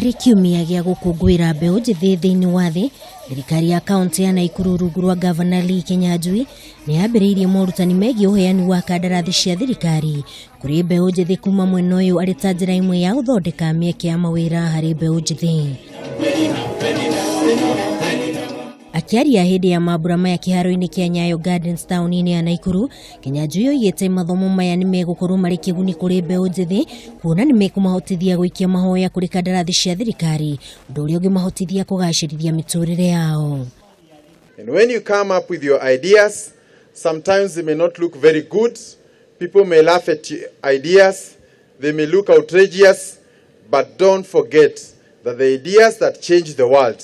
Harĩ kiumia gĩa gukunguira mbeu njithi thiinii wa thi, thirikari ya kaunti ya Naikuru rungu rwa ngavana Lee Kinyanjui nĩ yambĩrĩirie morutani megiĩ ũheani wa kandarathi cia thirikari kũrĩ mbeu njithi kuma mwena ũyũ arĩ ta njĩra ĩmwe ya gũthondeka mĩeke ya mawira harĩ mbeu njithi. Akiaria hĩndĩ ya mambura maya kiharo-ini kia Nyayo Gardens taũni-inĩ ya Naikuru, Kinyanjui oigite mathomo maya nĩ megũkorwo marĩ kĩguni kũrĩ mbeu njithi, kuona nĩ mekũmahotithia gũikia mahoya kũrĩ kandarathi cia thirikari, ũndũ ũrĩa ũngĩmahotithia kũgacĩrithia mĩtũrĩre yao. And when you come up with your ideas, sometimes they may not look very good. People may laugh at your ideas. They may look outrageous. But don't forget that the ideas that change the world,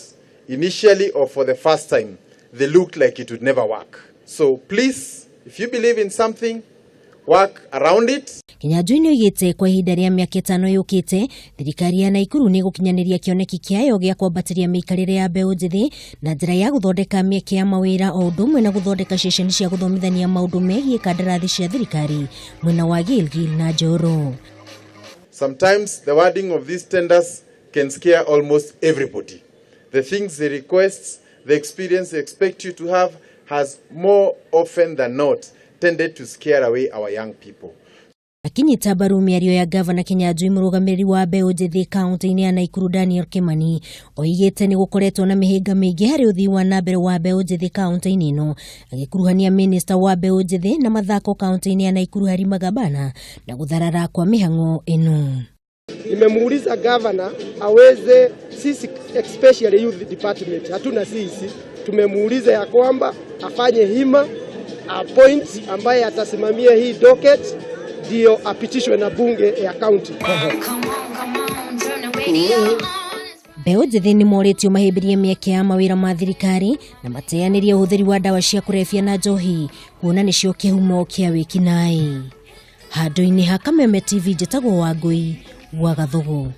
initially or for the first time, they looked like it would never work. So please, if you believe in something, work around it. Kinyanjui nĩ oigite kwa ihinda rĩa mĩaka 5 yũkĩte, thirikari ya Naikuru nĩ gũkinyanĩria kĩoneki kĩayo gĩa kwambatĩria mĩikarĩre ya mbeu njithi na njĩra ya gũthondeka mĩeke ya mawira o ũndũ ũmwe na gũthondeka ceceni cia gũthomithania maũndũ megiĩ kandarathi cia thirikari mwena wa Gilgil na Njoro. Sometimes the wording of these tenders can scare almost everybody. The things they request, the experience they expect you to have has more often than not tended to scare away our young people. Akinyita mbaru mĩario ya ngavana Kinyanjui mũrũgamĩrĩri wa mbeu njithi kaunti-inĩ ya Naikuru Daniel Kimani oigite nĩ gũkoretwo na mĩhĩnga mĩingĩ harĩ ũthii wa nambere wa mbeu njithi kaunti-inĩ ĩno, agĩkuruhania minista wa mbeu njithi na mathako kaunti-inĩ ya Naikuru Harĩ Magabana na gũtharara kwa mĩhang'o ĩno. Nimemuuliza governor aweze, sisi especially youth department hatuna sisi, tumemuuliza ya kwamba afanye hima appoint ambaye atasimamia hii docket ndio apitishwe na bunge ya county. Mbeu njithi nĩ moretio mahĩmbĩrie mĩeke ya mawĩra ma thirikari na mateanĩrie ũhũthĩri wa ndawa cia kũrebia na njohi, kuona nĩcio kĩhumo kĩa wĩkinaĩ. Handũ-inĩ ha Kameme TV njĩtagwo Wangui wa Gathugu.